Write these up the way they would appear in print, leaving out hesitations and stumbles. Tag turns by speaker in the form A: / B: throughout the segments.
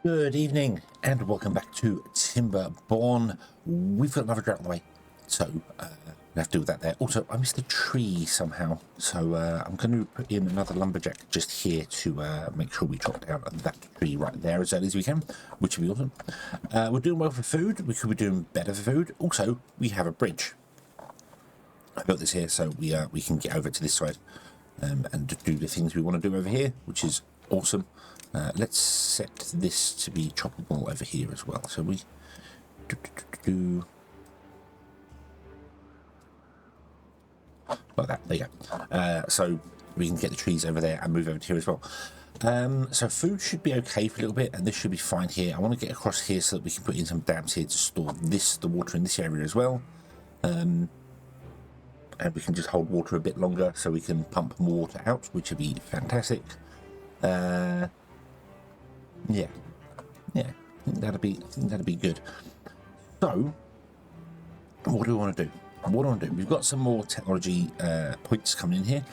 A: Good evening and welcome back to Timberborn. We've got another drought on the way, so we have to deal with that there. Also, I missed a tree somehow, so I'm going to put in another lumberjack just here to make sure we chop down that tree right there as early as we can, which would be awesome. We're doing well for food. We could be doing better for food. Also, we have a bridge. I built this here so we can get over to this side and do the things we want to do over here, which is awesome. Let's set this to be choppable over here as well. So we like that. There you go. So we can get the trees over there and move over to here as well. So food should be okay for a little bit, and this should be fine here. I want to get across here so that we can put in some dams here to store the water in this area as well. And we can just hold water a bit longer so we can pump more water out, which would be fantastic. Yeah, I think that'd be good. So, what do we want to do? We've got some more technology points coming in here.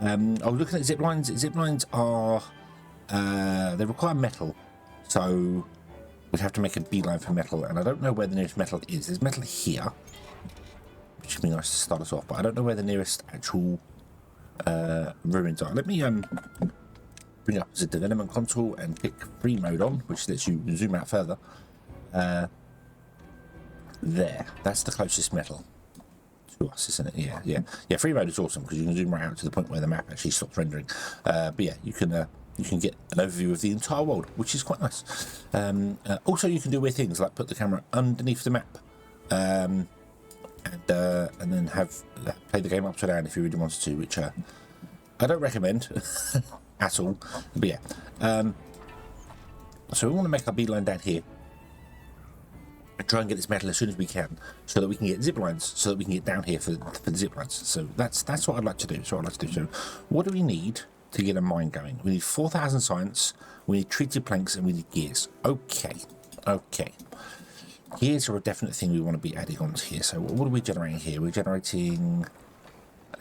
A: I was looking at ziplines. Ziplines are they require metal, so we'd have to make a beeline for metal, and I don't know where the nearest metal is. There's metal here, which would be nice to start us off, but I don't know where the nearest actual ruins are. Let me bring up the development console and pick free mode on, which lets you zoom out further. There, that's the closest metal to us, isn't it? Yeah. Free mode is awesome because you can zoom right out to the point where the map actually stops rendering. But yeah, you can get an overview of the entire world, which is quite nice. Also, you can do weird things like put the camera underneath the map, and then play the game upside down if you really wanted to, which I don't recommend. At all, but yeah. So we want to make our beeline down here and try and get this metal as soon as we can, so that we can get zip lines, so that we can get down here for the zip lines. So that's what I'd like to do. So what do we need to get a mine going? We need 4,000 science. We need treated planks, and we need gears. Okay. Gears are a definite thing we want to be adding on to here. So what are we generating here? We're generating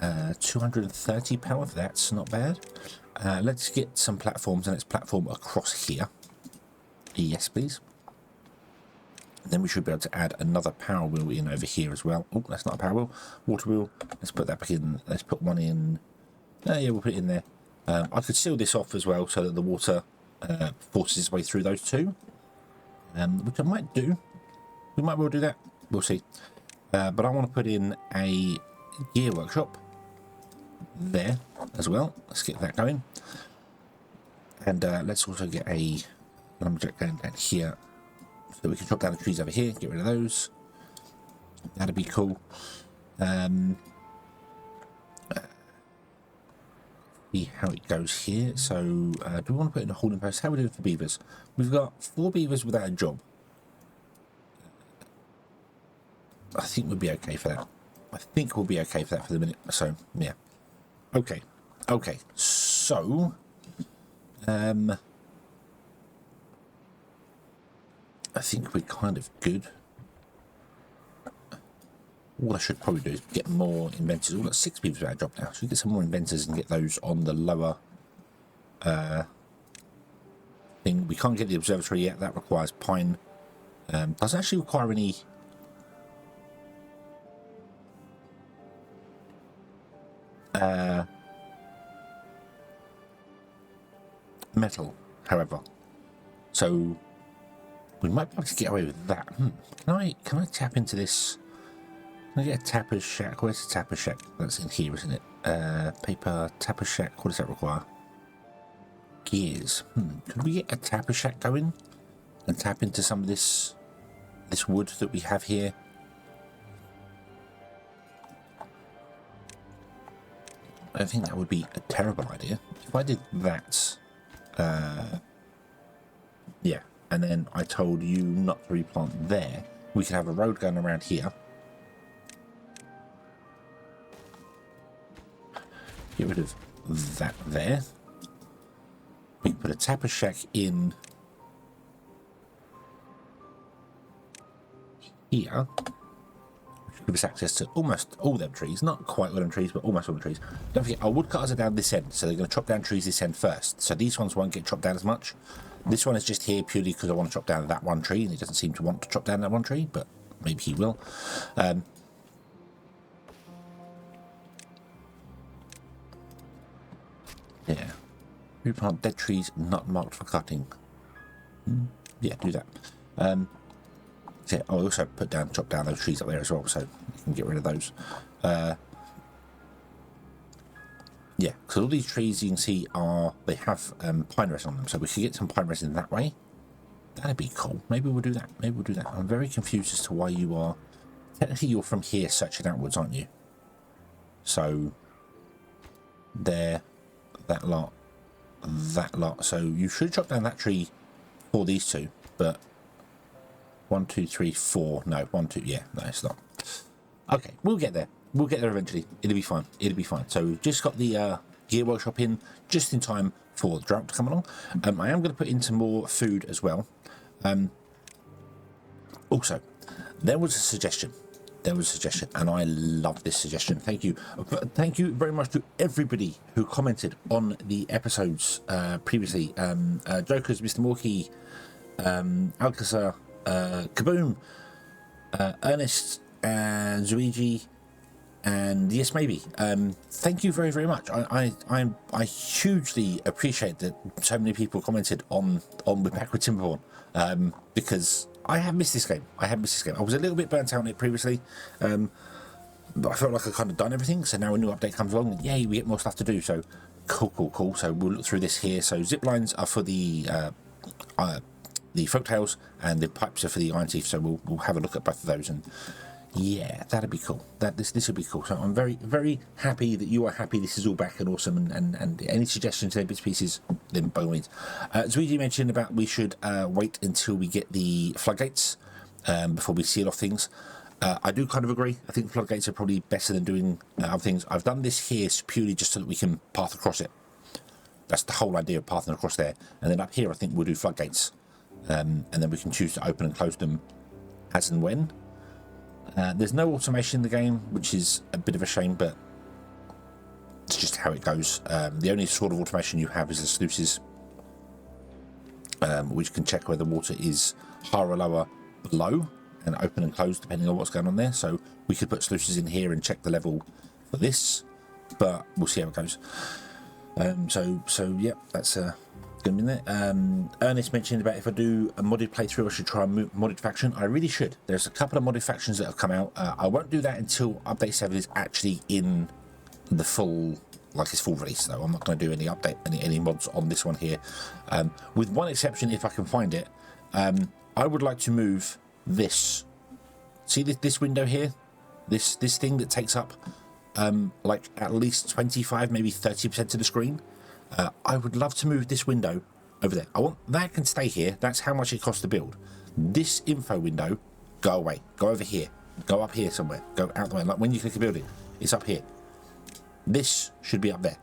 A: 230 power. That's not bad. Let's get some platforms, and let's platform across here. Yes, please. And then we should be able to add another power wheel in over here as well. Oh, that's not a power wheel. Water wheel. Let's put that back in. Let's put one in. Yeah, we'll put it in there. I could seal this off as well so that the water forces its way through those two. Which I might do. We might well do that. We'll see. But I want to put in a gear workshop there as well. Let's get that going, and let's also get a lumberjack going down here so we can chop down the trees over here, get rid of those. That'd be cool. See how it goes here. So do we want to put in a holding post? How are we doing for beavers? We've got 4 beavers without a job. I think we'll be okay for that. For the minute. So yeah. Okay. So, I think we're kind of good. What I should probably do is get more inventors. We've got 6 people without a job now, so we get some more inventors and get those on the lower thing. We can't get the observatory yet. That requires pine. Doesn't actually require any. Metal, however, so we might be able to get away with that. Can I tap into this? Can I get a tapper's shack? Where's the tapper's shack? That's in here, isn't it? Paper, tapper's shack. What does that require? Gears. Could we get a tapper's shack going and tap into some of this wood that we have here? I don't think that would be a terrible idea. If I did that, yeah, and then I told you not to replant there, we could have a road going around here. Get rid of that there. We can put a tapper shack in here, which give us access to almost all them trees, not quite all them trees, but almost all the trees. Don't forget, our woodcutters are down this end, so they're going to chop down trees this end first. So these ones won't get chopped down as much. This one is just here purely because I want to chop down that one tree, and he doesn't seem to want to chop down that one tree, but maybe he will. Yeah. Replant dead trees not marked for cutting. Yeah, do that. So I'll also chop down those trees up there as well, so you can get rid of those. Yeah, because all these trees you can see they have pine resin on them, so we could get some pine resin that way. That'd be cool. Maybe we'll do that. Maybe we'll do that. I'm very confused as to why you are. Technically, you're from here searching outwards, aren't you? So there, that lot. So you should chop down that tree for these two, but 1, 2, 3, 4. No, 1, 2. Yeah, no, it's not. Okay, we'll get there. We'll get there eventually. It'll be fine. It'll be fine. So we've just got the gear workshop in just in time for the drought to come along. I am going to put in some more food as well. Also, there was a suggestion. And I love this suggestion. Thank you. Thank you very much to everybody who commented on the episodes previously. Jokers, Mr. Morkey, Alcazar, Kaboom, Ernest, and Zuigi, and yes, maybe. Thank you very, very much. I hugely appreciate that so many people commented on We're Back with Timberborn, because I have missed this game. I was a little bit burnt out on it previously, but I felt like I kind of done everything. So now a new update comes along, and yay, we get more stuff to do. So cool. So we'll look through this here. So ziplines are for the folktails, and the pipes are for the iron teeth. So we'll have a look at both of those, and yeah, that'd be cool. This would be cool. So I'm very, very happy that you are happy. This is all back and awesome. And any suggestions, any bits pieces, then by all means. Zuigi mentioned about we should wait until we get the floodgates before we seal off things. I do kind of agree. I think floodgates are probably better than doing other things. I've done this here purely just so that we can path across it. That's the whole idea of pathing across there. And then up here, I think we'll do floodgates, and then we can choose to open and close them as and when. There's no automation in the game, which is a bit of a shame, but it's just how it goes. The only sort of automation you have is the sluices, which can check whether water is higher or lower below and open and close depending on what's going on there. So we could put sluices in here and check the level for this, but we'll see how it goes. So yeah, that's going to be in there. Ernest mentioned about if I do a modded playthrough, I should try a modded faction. I really should. There's a couple of modded factions that have come out. I won't do that until update 7 is actually in the full, like its full release, though. I'm not going to do any mods on this one here, with one exception if I can find it. I would like to move this. See this window here, this thing that takes up like at least 25, maybe 30% of the screen. I would love to move this window over there. I want that can stay here. That's how much it costs to build. This info window, go away. Go over here. Go up here somewhere. Go out the way. Like when you click a building, it's up here. This should be up there.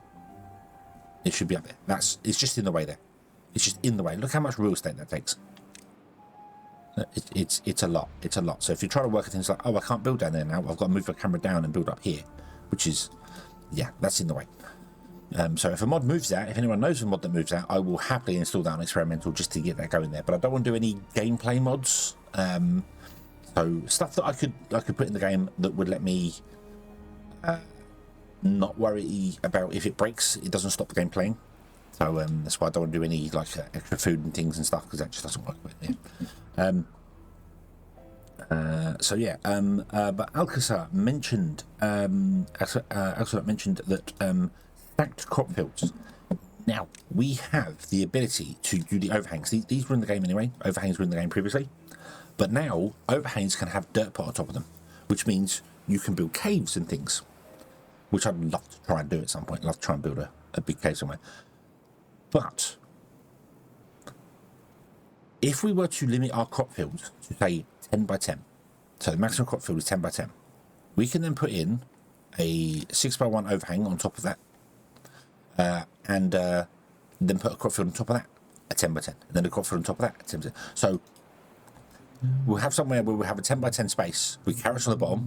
A: It should be up there. It's just in the way there. It's just in the way. Look how much real estate that takes. It's a lot. It's a lot. So if you're trying to work at things like, oh, I can't build down there now. I've got to move the camera down and build up here, which is, yeah, that's in the way. So if a mod moves that, if anyone knows a mod that moves that, I will happily install that on experimental just to get that going there. But I don't want to do any gameplay mods. So stuff that I could put in the game that would let me not worry about if it breaks. It doesn't stop the game playing. So that's why I don't want to do any like extra food and things and stuff, because that just doesn't work with it. So yeah, but Alcazar mentioned that stacked crop fields. Now we have the ability to do the overhangs. These were in the game anyway. Overhangs were in the game previously, but now overhangs can have dirt put on top of them, which means you can build caves and things, which I'd love to try and do at some point. I'd love to try and build a big cave somewhere. But if we were to limit our crop fields to say 10 by 10, so the maximum crop field is 10 by 10, we can then put in a 6 by 1 overhang on top of that, and then put a crop field on top of that, a 10 by 10, and then a crop field on top of that, a 10 by 10. So we'll have somewhere where we have a 10 by 10 space with carrots on the bottom,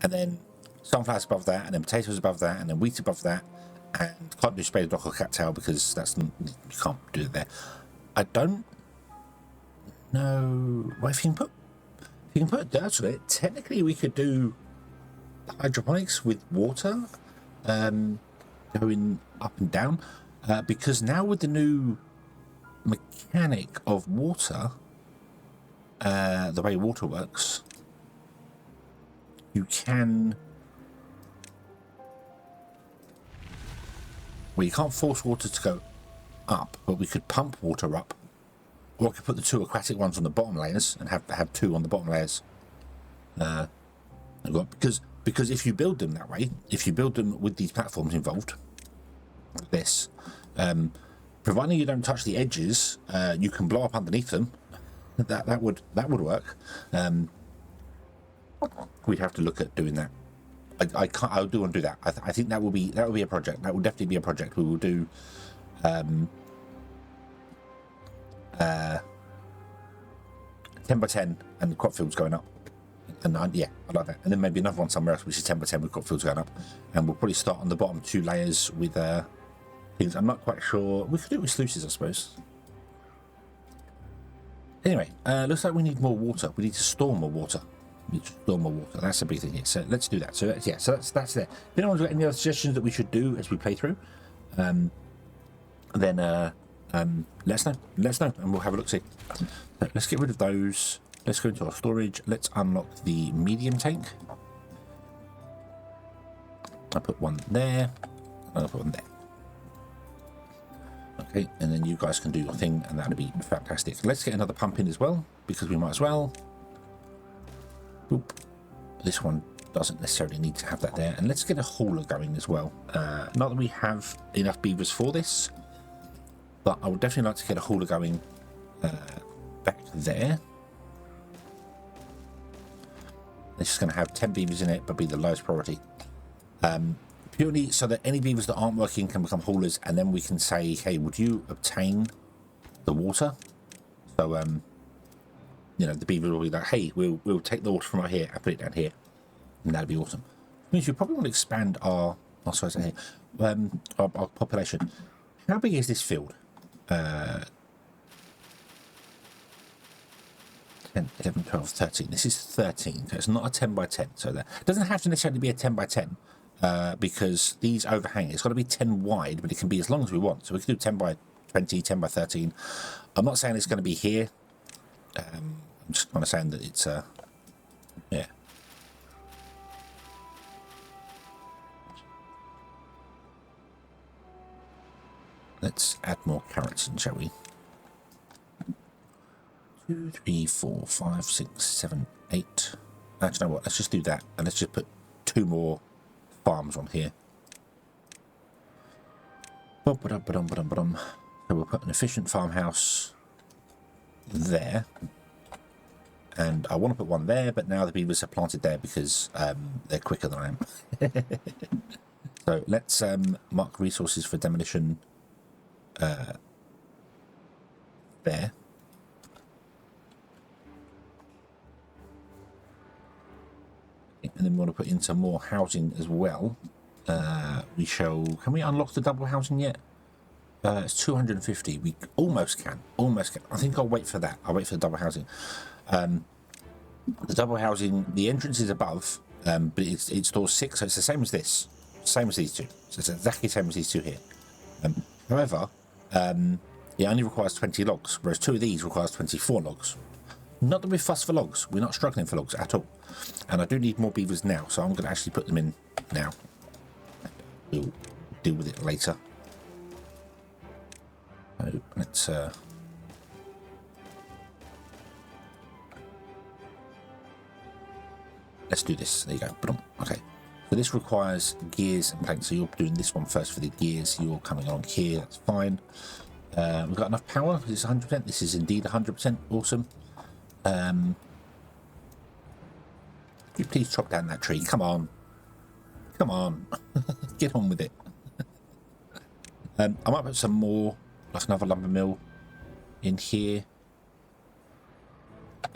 A: and then sunflowers above that, and then potatoes above that, and then wheat above that, and can't do spade dock or cattail because you can't do it there. I don't know. Well, if you can put dirt on it, technically we could do hydroponics with water going up and down, because now with the new mechanic of water, the way water works, you can, well, you can't force water to go up, but we could pump water up, or we could put the two aquatic ones on the bottom layers and have two on the bottom layers. Because if you build them that way, if you build them with these platforms involved, like this, providing you don't touch the edges, you can blow up underneath them. That would work. We'd have to look at doing that. I do want to do that. I think that will be a project. That will definitely be a project. We will do 10 by 10 and the crop fields going up. And yeah, I like that. And then maybe another one somewhere else, which is 10 by 10 with crop fields going up. And we'll probably start on the bottom two layers with things. I'm not quite sure. We could do it with sluices, I suppose. Anyway, looks like we need more water. We need to store more water. That's a big thing here. So let's do that. So that's, yeah, so that's there. If anyone's got any other suggestions that we should do as we play through, then let us know. And we'll have a look. See. So let's get rid of those. Let's go into our storage. Let's unlock the medium tank. I'll put one there. I'll put one there. Okay, and then you guys can do your thing, and that'll be fantastic. Let's get another pump in as well, because we might as well. Boop. This one doesn't necessarily need to have that there. And let's get a hauler going as well. Not that we have enough beavers for this, but I would definitely like to get a hauler going back there. It's just going to have 10 beavers in it, but be the lowest priority. Purely so that any beavers that aren't working can become haulers, and then we can say, hey, would you obtain the water? So, you know, the beavers will be like, hey, we'll take the water from out here and put it down here. And that'd be awesome. Which means we probably want to expand our population. How big is this field? 10, 11, 12, 13. This is 13. So it's not a 10 by 10. So that doesn't have to necessarily be a 10 by 10 because these overhang. It's got to be 10 wide, but it can be as long as we want. So we can do 10 by 20, 10 by 13. I'm not saying it's going to be here. I'm just kind of saying that it's yeah. Let's add more carrots in, shall we? 2, 3, 4, 5, 6, 7, 8. Do you know what? Let's just do that, and let's just put 2 more farms on here. So we'll put an efficient farmhouse there, and I want to put one there, but now the beavers are planted there because they're quicker than I am. So let's mark resources for demolition there. And then we want to put in some more housing as well. We shall. Can we unlock the double housing yet? It's 250. We almost can. I think I'll wait for that. I'll wait for the double housing. The double housing, the entrance is above, but it stores 6, so it's the same as this. Same as these two. So it's exactly the same as these two here. However, it only requires 20 logs, whereas 2 of these requires 24 logs. Not that we're fussed for logs. We're not struggling for logs at all. And I do need more beavers now, so I'm going to actually put them in now. We'll deal with it later. So let's do this. There you go. Okay. So this requires gears and planks. So you're doing this one first for the gears. You're coming along here. That's fine. We've got enough power. Is this 100%? This is indeed 100%. Awesome. Could you please chop down that tree? Come on. Get on with it. I might put some more, like another lumber mill in here.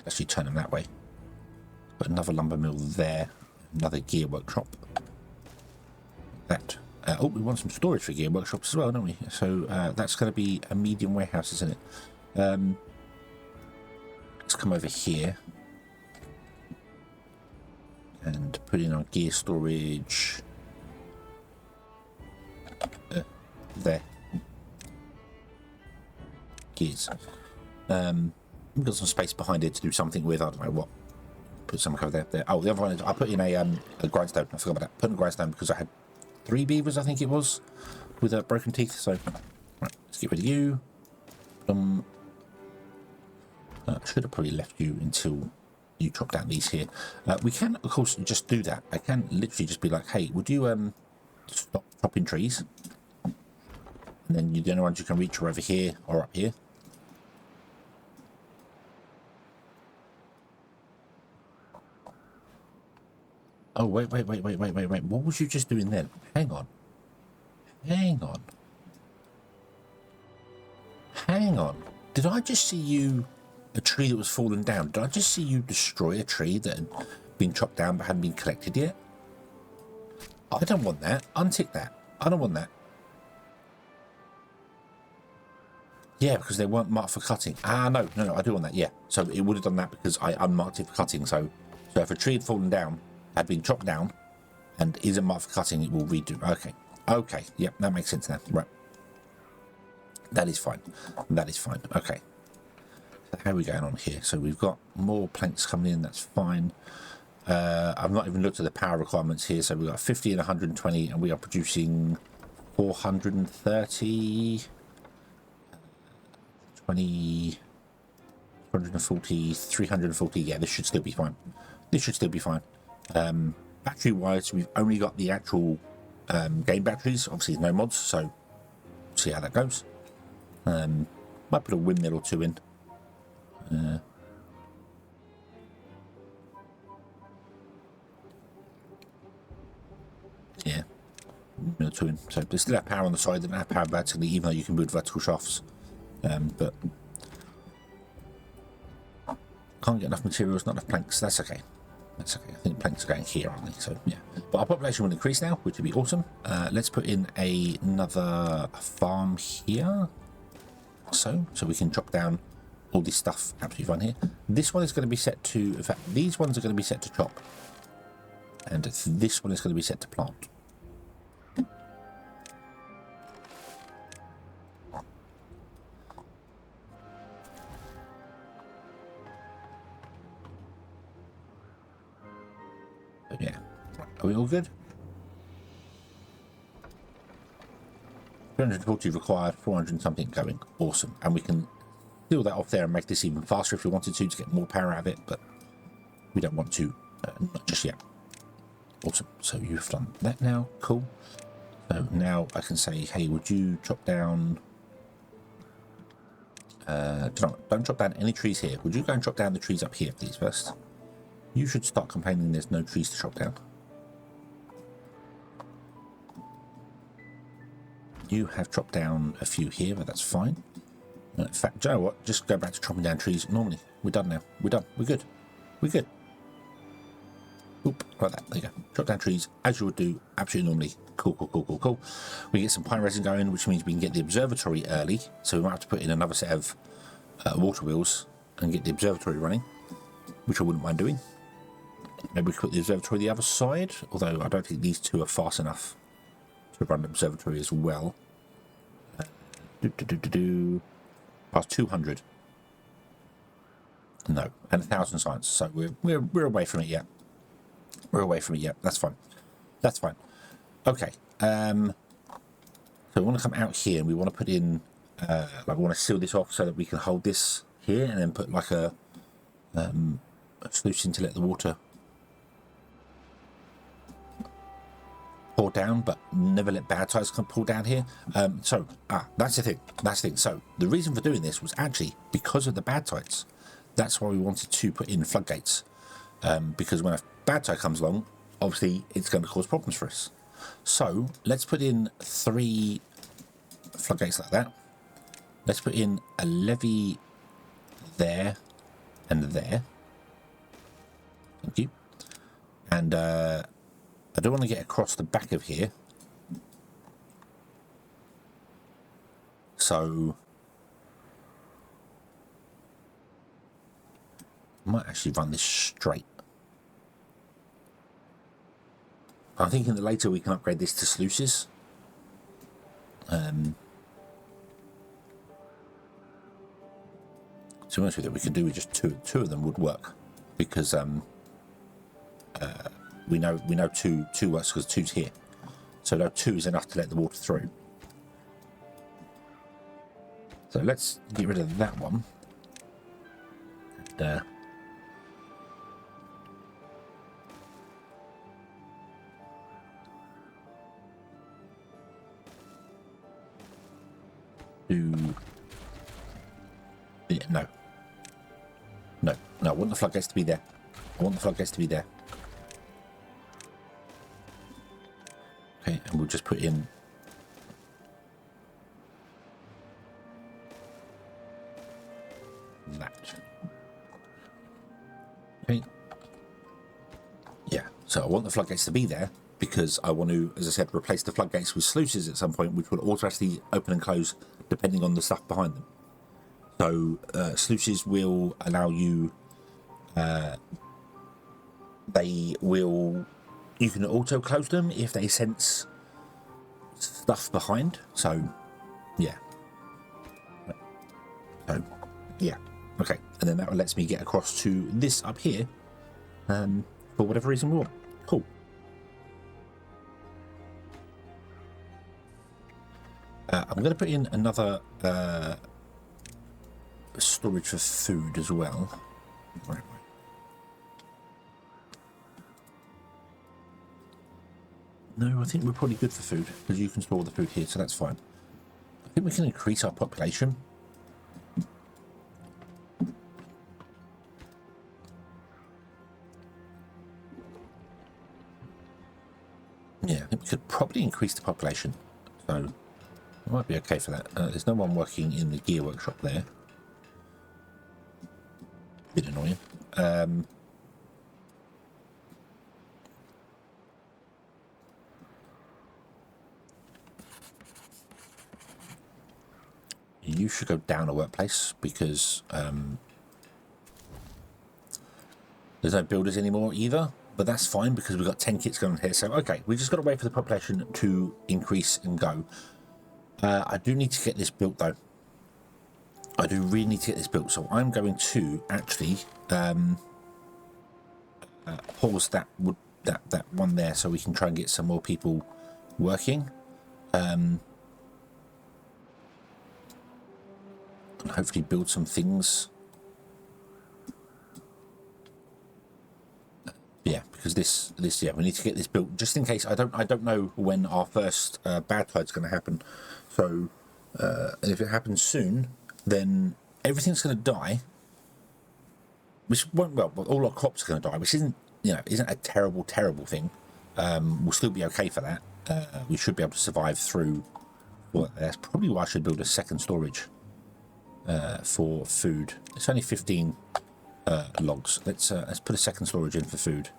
A: Actually turn them that way. Put another lumber mill there. another gear workshop. That. Oh, we want some storage for gear workshops as well, don't we? So that's going to be a medium warehouse, isn't it? Let's come over here and put in our gear storage there. Gears. We've got some space behind it to do something with. I don't know what. Put some over there. Oh, the other one is I put in a grindstone. I forgot about that. Put in a grindstone because I had 3 beavers, I think it was, with broken teeth. So, right, let's get rid of you. I should have probably left you until you chop down these here. We can, of course, just do that. I can literally just be like, hey, would you stop chopping trees? And then the only ones you can reach are over here or up here. Oh, wait. What was you just doing then? Hang on. Did I just see you, a tree that was falling down? Did I just see you destroy a tree that had been chopped down but hadn't been collected yet? I don't want that. Untick that. I don't want that. Yeah, because they weren't marked for cutting. Ah, no, I do want that, yeah. So it would have done that because I unmarked it for cutting. So if a tree had fallen down, had been chopped down, and isn't marked for cutting, it will redo. Okay, yep, that makes sense now. Right. That is fine. Okay. So how are we going on here? So we've got more planks coming in, that's fine. I've not even looked at the power requirements here. So we've got 50 and 120, and we are producing 430... 20, 240, 340. Yeah, this should still be fine. Battery wise, we've only got the actual game batteries, obviously no mods, so see how that goes. Might put a windmill or 2 in. Yeah, windmill 2 in. So there's still have power on the side, they don't have power vertically, even though you can build vertical shafts. But can't get enough materials, not enough planks. That's okay. I think planks are going here, aren't they? So yeah. But our population will increase now, which would be awesome. Let's put in another farm here, so we can chop down all this stuff. Absolutely fine here. This one is going to be set to. In fact, these ones are going to be set to chop, and this one is going to be set to plant. Yeah, are we all good? 340 required, 400 something going. Awesome. And we can seal that off there and make this even faster if we wanted to get more power out of it, but we don't want to, not just yet. Awesome. So you've done that now. Cool. So now I can say, hey, would you chop down... don't chop down any trees here. Would you go and chop down the trees up here, please, first? You should start complaining there's no trees to chop down. You have chopped down a few here, but that's fine. In fact, do you know what? Just go back to chopping down trees normally. We're done now. We're done. We're good. Oop, like that. There you go. Chop down trees as you would do, absolutely normally. Cool. We get some pine resin going, which means we can get the observatory early. So we might have to put in another set of water wheels and get the observatory running, which I wouldn't mind doing. Maybe we could put the observatory the other side, although I don't think these two are fast enough to run the observatory as well. Past 200. No, and 1,000 science. So we're away from it yet. That's fine. Okay. So we want to come out here and we want to put in, like we want to seal this off so that we can hold this here and then put like a sluice in to let the water pour down, but never let bad tides come pour down here. So that's the thing. So the reason for doing this was actually because of the bad tides. That's why we wanted to put in floodgates, because when a bad tide comes along, obviously it's going to cause problems for us. So let's put in 3 floodgates like that. Let's put in a levee there and there. Thank you. And I don't want to get across the back of here. So I might actually run this straight. I'm thinking that later we can upgrade this to sluices. To be honest with you, we could do with just two of them would work, because we know two works because two's here, so no, two is enough to let the water through. So let's get rid of that one. And, yeah, no. I want the floodgates to be there. Okay, and we'll just put in that. Okay. Yeah, so I want the floodgates to be there because I want to, as I said, replace the floodgates with sluices at some point, which will automatically open and close depending on the stuff behind them. So sluices will allow you, you can auto close them if they sense stuff behind. So yeah. So yeah. Okay. And then that lets me get across to this up here, for whatever reason we want. Cool. I'm going to put in another storage for food as well. Right. No, I think we're probably good for food because you can store the food here, so that's fine. I think we can increase our population. Yeah, I think we could probably increase the population, so I might be okay for that. There's no one working in the gear workshop there. Bit annoying. You should go down a workplace because there's no builders anymore either, but that's fine because we've got 10 kits going here. So okay, we just got to wait for the population to increase and go. I do need to get this built though. I do really need to get this built, so I'm going to actually pause that one there so we can try and get some more people working, and hopefully build some things. Yeah, because this yeah, we need to get this built just in case. I don't know when our first bad tide's going to happen, so and if it happens soon, then everything's going to die, which won't, well, all our crops are going to die, which isn't a terrible thing. We'll still be okay for that. We should be able to survive through. Well, that's probably why I should build a second storage for food. It's only 15 logs. Let's put a second storage in for food.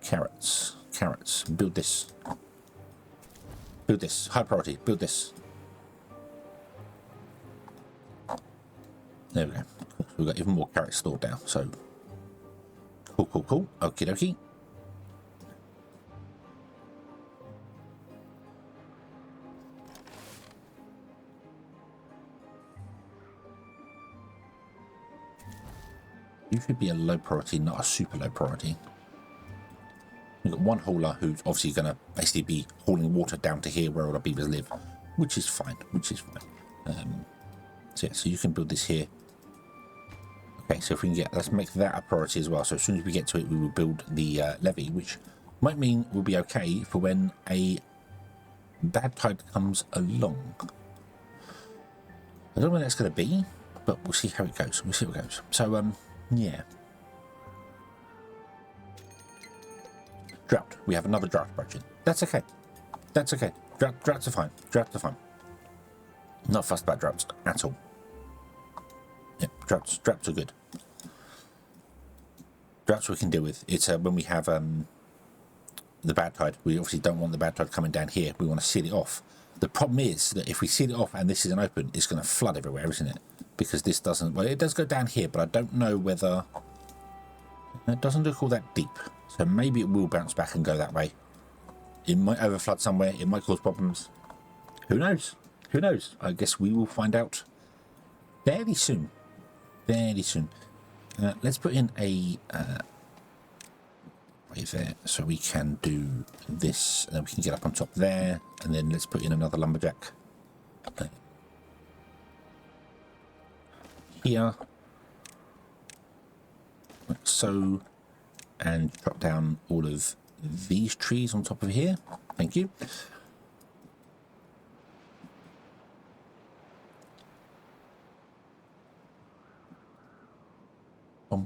A: Carrots. Build this. High priority. Build this. There we go. We've got even more carrots stored now. So cool. Okie dokie. You should be a low priority, not a super low priority. We've got one hauler who's obviously going to basically be hauling water down to here where all the beavers live, which is fine. So yeah, so you can build this here. Okay, so if we can let's make that a priority as well. So as soon as we get to it, we will build the levee, which might mean we'll be okay for when a bad tide comes along. I don't know when that's going to be, but we'll see how it goes. So yeah. Drought. We have another drought approaching. That's okay. Droughts are fine. Not fussed about droughts at all. Yep, Droughts are good. Droughts we can deal with. It's when we have the bad tide. We obviously don't want the bad tide coming down here. We want to seal it off. The problem is that if we seal it off and this is an open, it's going to flood everywhere, isn't it? Because this doesn't... Well, it does go down here, but I don't know whether... It doesn't look all that deep. So maybe it will bounce back and go that way. It might overflood somewhere. It might cause problems. Who knows? Who knows? I guess we will find out fairly soon. Fairly soon. Let's put in a way there so we can do this, and then we can get up on top there, and then let's put in another lumberjack here, like so, and drop down all of these trees on top of here. Thank you. I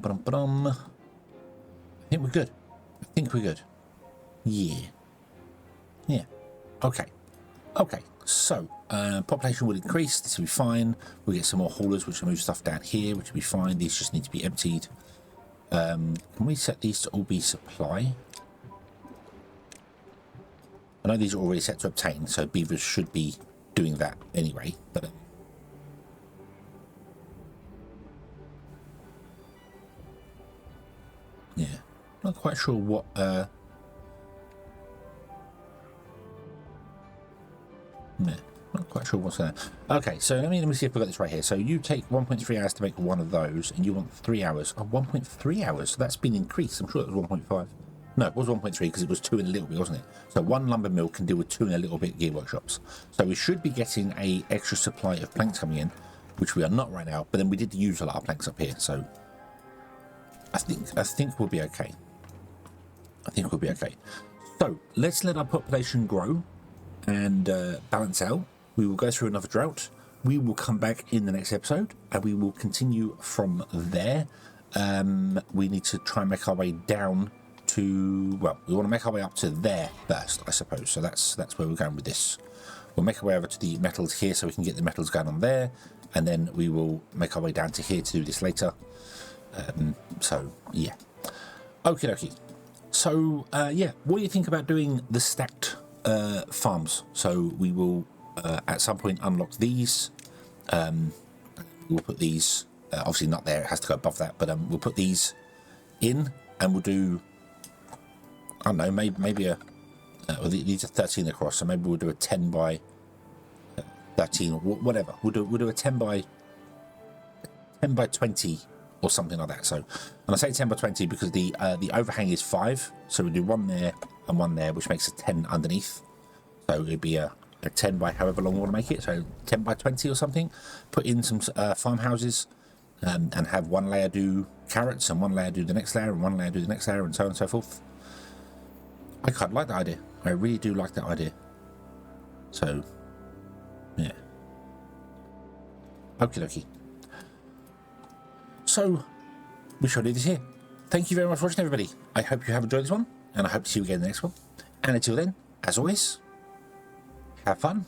A: think we're good. I think we're good. Yeah. Yeah. Okay. Okay. So, population will increase. This will be fine. We'll get some more haulers, which will move stuff down here, which will be fine. These just need to be emptied. Can we set these to all be supply? I know these are already set to obtain, so Beavers should be doing that anyway. But yeah, not quite sure what. Yeah, not quite sure what's there. Okay, so let me see if I got this right here. So you take 1.3 hours to make one of those, and you want 3 hours. Oh, 1.3 hours. So that's been increased. I'm sure it was 1.5. No, it was 1.3 because it was 2 and a little bit, wasn't it? So one lumber mill can deal with 2 and a little bit gear workshops. So we should be getting a extra supply of planks coming in, which we are not right now. But then we did use a lot of planks up here, so I think we'll be okay. I think we'll be okay. So let's let our population grow and balance out. We will go through another drought. We will come back in the next episode, and we will continue from there. We need to try and make our way down to, well, we want to make our way up to there first, I suppose. So that's where we're going with this. We'll make our way over to the metals here so we can get the metals going on there, and then we will make our way down to here to do this later. So yeah, okie dokie. So yeah, what do you think about doing the stacked farms? So we will at some point unlock these. We'll put these obviously not there, it has to go above that, but we'll put these in, and we'll do, I don't know, maybe a well, these are 13 across, so maybe we'll do a 10 by 13 or whatever. We'll do a 10 by 20 or something like that. So, and I say 10 by 20 because the overhang is 5, so we'll do one there and one there, which makes a 10 underneath. So it'd be a 10 by however long we want to make it, so 10 by 20 or something. Put in some farmhouses, and have one layer do carrots, and one layer do the next layer, and one layer do the next layer, and so on and so forth. I quite like that idea. I really do like that idea. So, yeah. Okie dokie. So, we shall leave this here. Thank you very much for watching, everybody. I hope you have enjoyed this one, and I hope to see you again in the next one. And until then, as always, have fun